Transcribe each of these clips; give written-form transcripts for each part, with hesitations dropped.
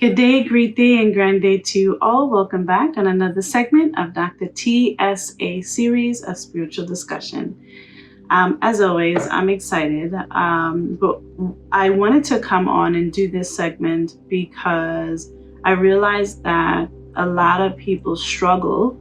Good day, great day, and grand day to you all. Welcome back on another segment of Dr. TSA Series of Spiritual Discussion. As always, I'm excited, but I wanted to come on and do this segment because I realized that a lot of people struggle,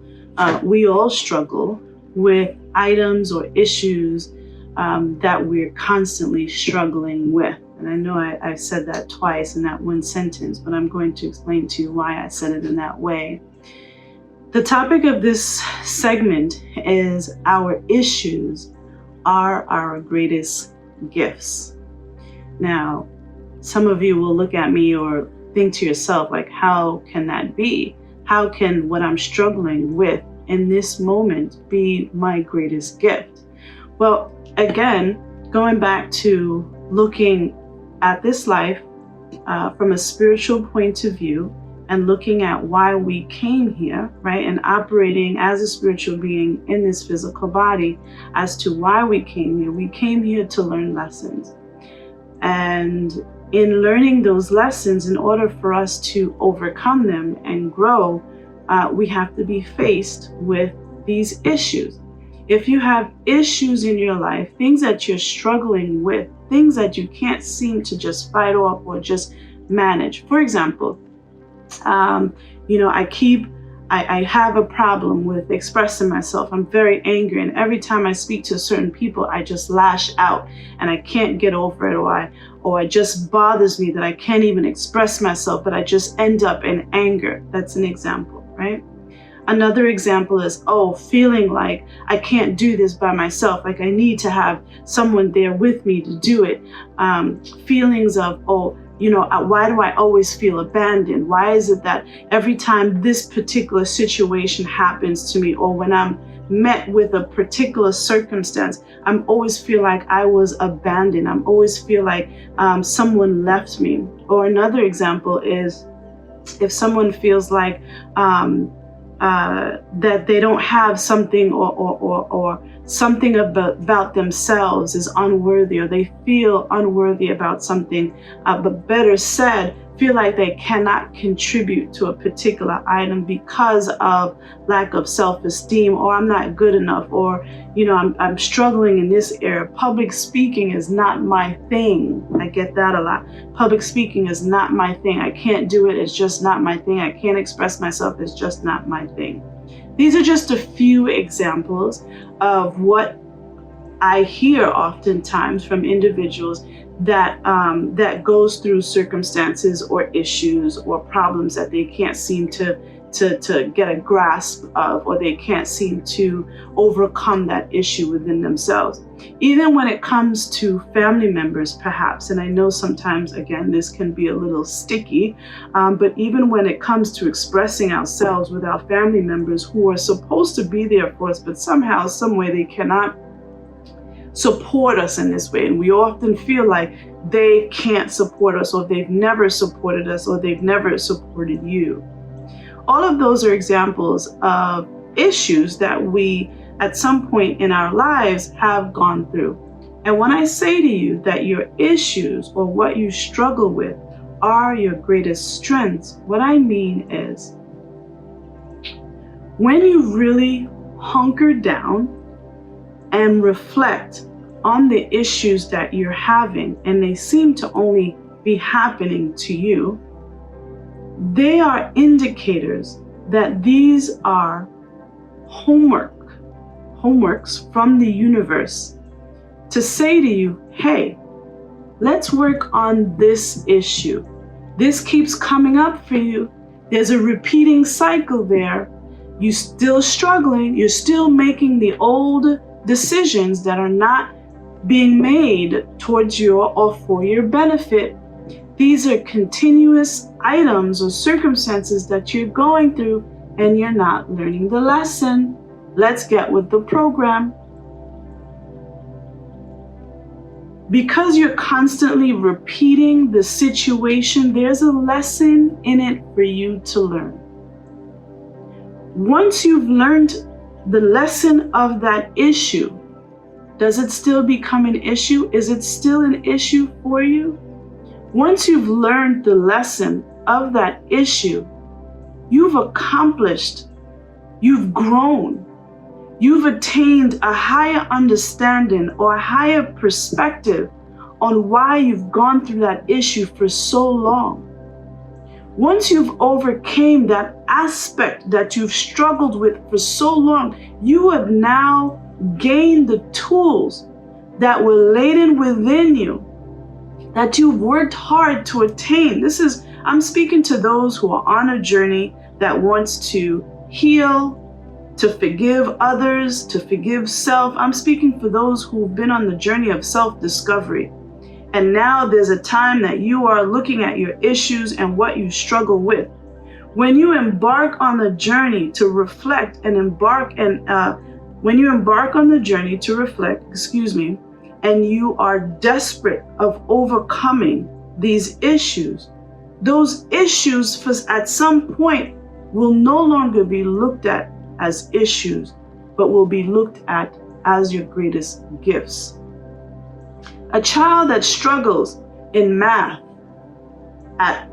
we all struggle with items or issues that we're constantly struggling with. And I know I said that twice in that one sentence, but I'm going to explain to you why I said it in that way. The topic of this segment is our issues are our greatest gifts. Now, some of you will look at me or think to yourself, like, how can that be? How can what I'm struggling with in this moment be my greatest gift? Well, again, going back to looking at this life from a spiritual point of view and looking at why we came here, right? And operating as a spiritual being in this physical body as to why we came here. We came here to learn lessons. And in learning those lessons, in order for us to overcome them and grow, we have to be faced with these issues. If you have issues in your life, things that you're struggling with, things that you can't seem to just fight off or just manage. For example, I have a problem with expressing myself. I'm very angry, and every time I speak to certain people, I just lash out and I can't get over it, or it just bothers me that I can't even express myself, but I just end up in anger. That's an example, right? Another example is, feeling like I can't do this by myself, like I need to have someone there with me to do it. Feelings of, why do I always feel abandoned? Why is it that every time this particular situation happens to me, or when I'm met with a particular circumstance, I'm always feel like I was abandoned. I'm always feel like someone left me. Or another example is if someone feels like that they don't have something or something about themselves is unworthy, or they feel unworthy about something, but better said, feel like they cannot contribute to a particular item because of lack of self-esteem, or I'm not good enough, or I'm struggling in this area. Public speaking is not my thing. I get that a lot. Public speaking is not my thing. I can't do it. It's just not my thing. I can't express myself. It's just not my thing. These are just a few examples of what I hear oftentimes from individuals that goes through circumstances or issues or problems that they can't seem to get a grasp of, or they can't seem to overcome that issue within themselves. Even when it comes to family members, perhaps, and I know sometimes, again, this can be a little sticky, but even when it comes to expressing ourselves with our family members who are supposed to be there for us, but somehow, some way they cannot support us in this way. And we often feel like they can't support us, or they've never supported us, or they've never supported you. All of those are examples of issues that we, at some point in our lives, have gone through. And when I say to you that your issues or what you struggle with are your greatest strengths, what I mean is when you really hunker down and reflect on the issues that you're having, and they seem to only be happening to you, they are indicators that these are homeworks from the universe to say to you, hey, let's work on this issue. This keeps coming up for you. There's a repeating cycle there. You're still struggling. You're still making the old decisions that are not being made towards your or for your benefit. These are continuous items or circumstances that you're going through, and you're not learning the lesson. Let's get with the program. Because you're constantly repeating the situation, there's a lesson in it for you to learn. Once you've learned the lesson of that issue, does it still become an issue? Is it still an issue for you? Once you've learned the lesson of that issue, you've accomplished, you've grown, you've attained a higher understanding or a higher perspective on why you've gone through that issue for so long. Once you've overcame that aspect that you've struggled with for so long, you have now gained the tools that were laden within you, that you've worked hard to attain. I'm speaking to those who are on a journey that wants to heal, to forgive others, to forgive self. I'm speaking for those who've been on the journey of self-discovery. And now there's a time that you are looking at your issues and what you struggle with. When you embark on the journey to reflect and when you embark on the journey to reflect, and you are desperate of overcoming these issues, those issues at some point will no longer be looked at as issues, but will be looked at as your greatest gifts. A child that struggles in math at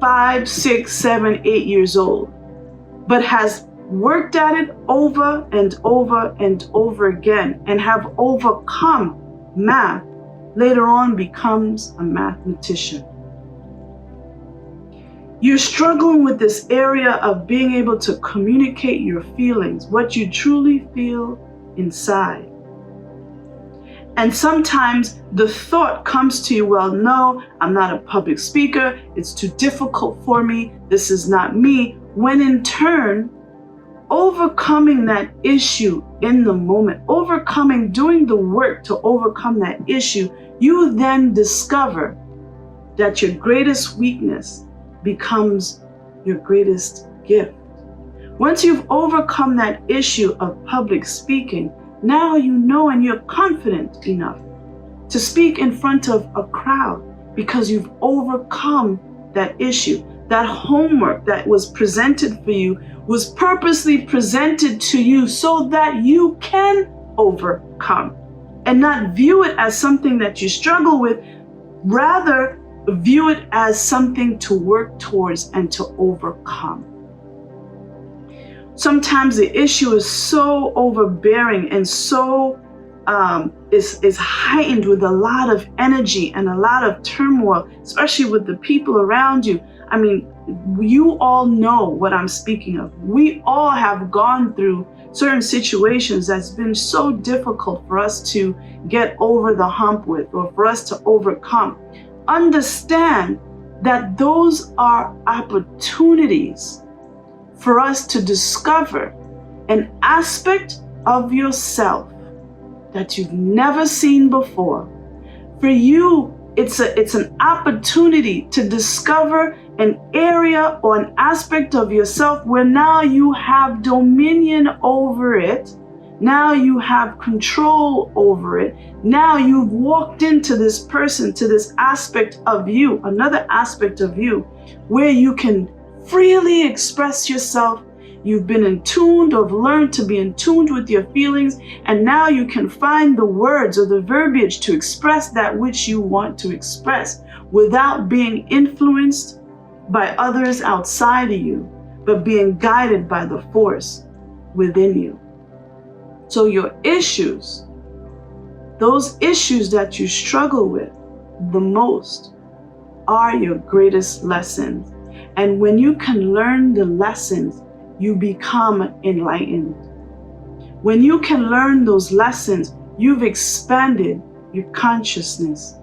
5, 6, 7, 8 years old, but has worked at it over and over and over again and have overcome math, later on becomes a mathematician. You're struggling with this area of being able to communicate your feelings, what you truly feel inside. And sometimes the thought comes to you, well, no, I'm not a public speaker. It's too difficult for me. This is not me. When in turn, overcoming that issue in the moment, doing the work to overcome that issue, you then discover that your greatest weakness becomes your greatest gift. Once you've overcome that issue of public speaking, now you know and you're confident enough to speak in front of a crowd because you've overcome that issue. That homework that was presented for you was purposely presented to you so that you can overcome and not view it as something that you struggle with, rather view it as something to work towards and to overcome. Sometimes the issue is so overbearing and so is heightened with a lot of energy and a lot of turmoil, especially with the people around you. I mean, you all know what I'm speaking of. We all have gone through certain situations that's been so difficult for us to get over the hump with, or for us to overcome. Understand that those are opportunities for us to discover an aspect of yourself that you've never seen before. For you, it's an opportunity to discover an area or an aspect of yourself where now you have dominion over it. Now you have control over it. Now you've walked into this person, to this aspect of you, another aspect of you, where you can freely express yourself. You've been in tuned or learned to be in tuned with your feelings, and now you can find the words or the verbiage to express that which you want to express without being influenced by others outside of you, but being guided by the force within you. So your issues, those issues that you struggle with the most, are your greatest lessons. And when you can learn the lessons, you become enlightened. When you can learn those lessons, you've expanded your consciousness.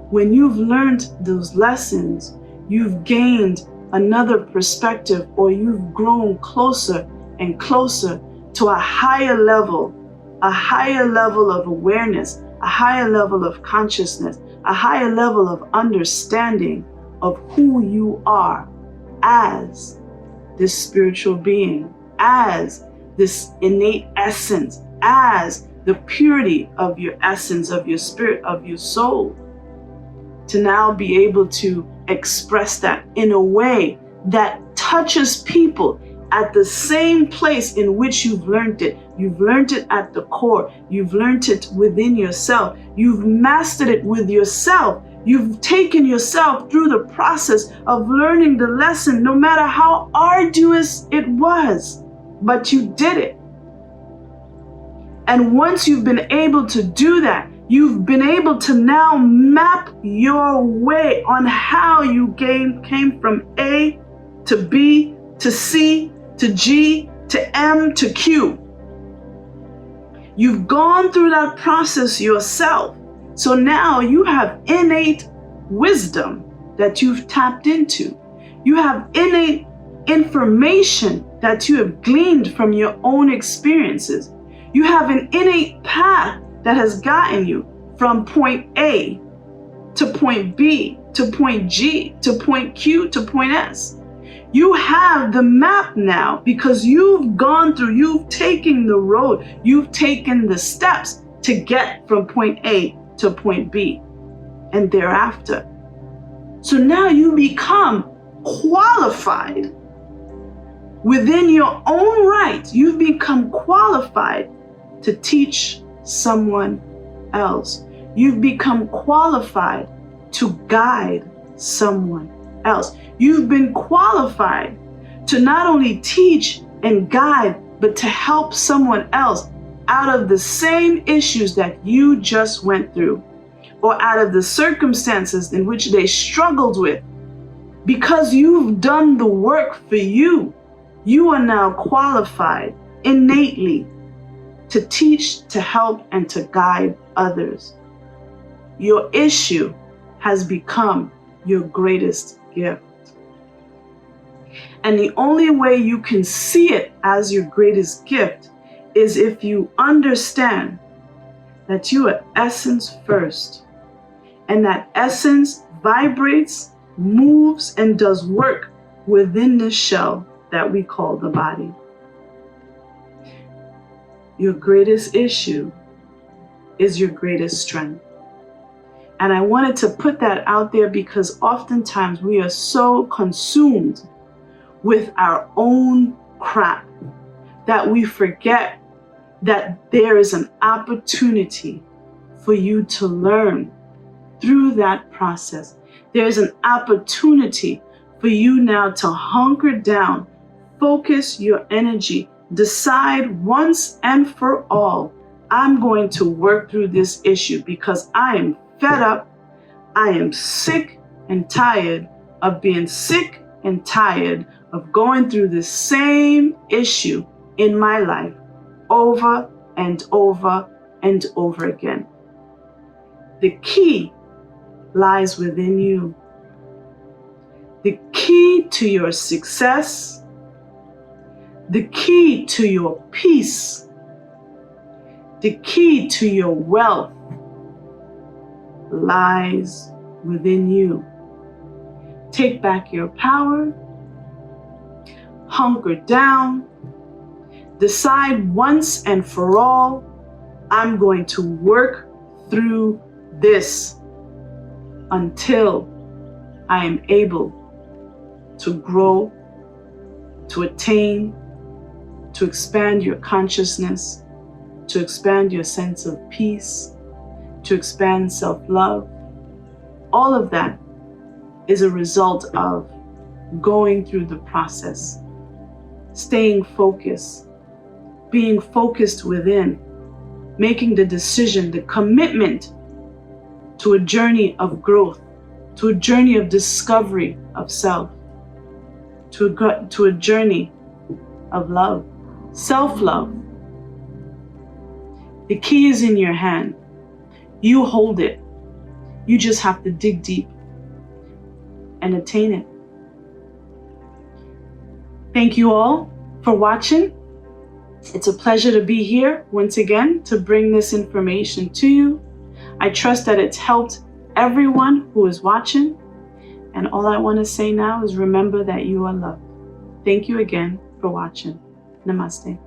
When you've learned those lessons, you've gained another perspective, or you've grown closer and closer to a higher level of awareness, a higher level of consciousness, a higher level of understanding of who you are as this spiritual being, as this innate essence, as the purity of your essence, of your spirit, of your soul, to now be able to express that in a way that touches people at the same place in which you've learned it. You've learned it at the core. You've learned it within yourself. You've mastered it with yourself. You've taken yourself through the process of learning the lesson, no matter how arduous it was, but you did it. And once you've been able to do that, you've been able to now map your way on how you came from A to B to C to G to M to Q. You've gone through that process yourself. So now you have innate wisdom that you've tapped into. You have innate information that you have gleaned from your own experiences. You have an innate path that has gotten you from point A to point B to point G to point Q to point S. You have the map now because you've gone through, you've taken the road, you've taken the steps to get from point A to point B and thereafter. So now you become qualified within your own right. You've become qualified to teach someone else. You've become qualified to guide someone else. You've been qualified to not only teach and guide, but to help someone else out of the same issues that you just went through, or out of the circumstances in which they struggled with. Because you've done the work for you, you are now qualified innately to teach, to help, and to guide others. Your issue has become your greatest gift. And the only way you can see it as your greatest gift is if you understand that you are essence first, and that essence vibrates, moves, and does work within this shell that we call the body. Your greatest issue is your greatest strength. And I wanted to put that out there because oftentimes we are so consumed with our own crap that we forget that there is an opportunity for you to learn through that process. There's an opportunity for you now to hunker down, focus your energy, decide once and for all, I'm going to work through this issue because I am fed up, I am sick and tired of being sick and tired of going through the same issue in my life over and over and over again. The key lies within you. The key to your success, the key to your peace, the key to your wealth lies within you. Take back your power, hunker down, decide once and for all, I'm going to work through this until I am able to grow, to attain, to expand your consciousness, to expand your sense of peace, to expand self-love. All of that is a result of going through the process, staying focused, being focused within, making the decision, the commitment to a journey of growth, to a journey of discovery of self, to a journey of love, self-love. The key is in your hand. You hold it. You just have to dig deep and attain it. Thank you all for watching. It's a pleasure to be here once again to bring this information to you. I trust that it's helped everyone who is watching. And all I want to say now is remember that you are loved. Thank you again for watching. Namaste.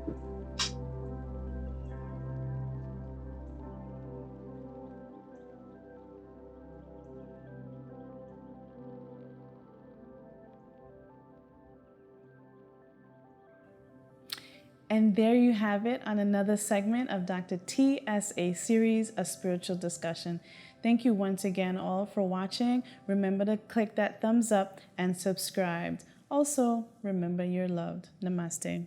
And there you have it on another segment of Dr. TSA Series, a spiritual discussion. Thank you once again, all, for watching. Remember to click that thumbs up and subscribe. Also, remember you're loved. Namaste.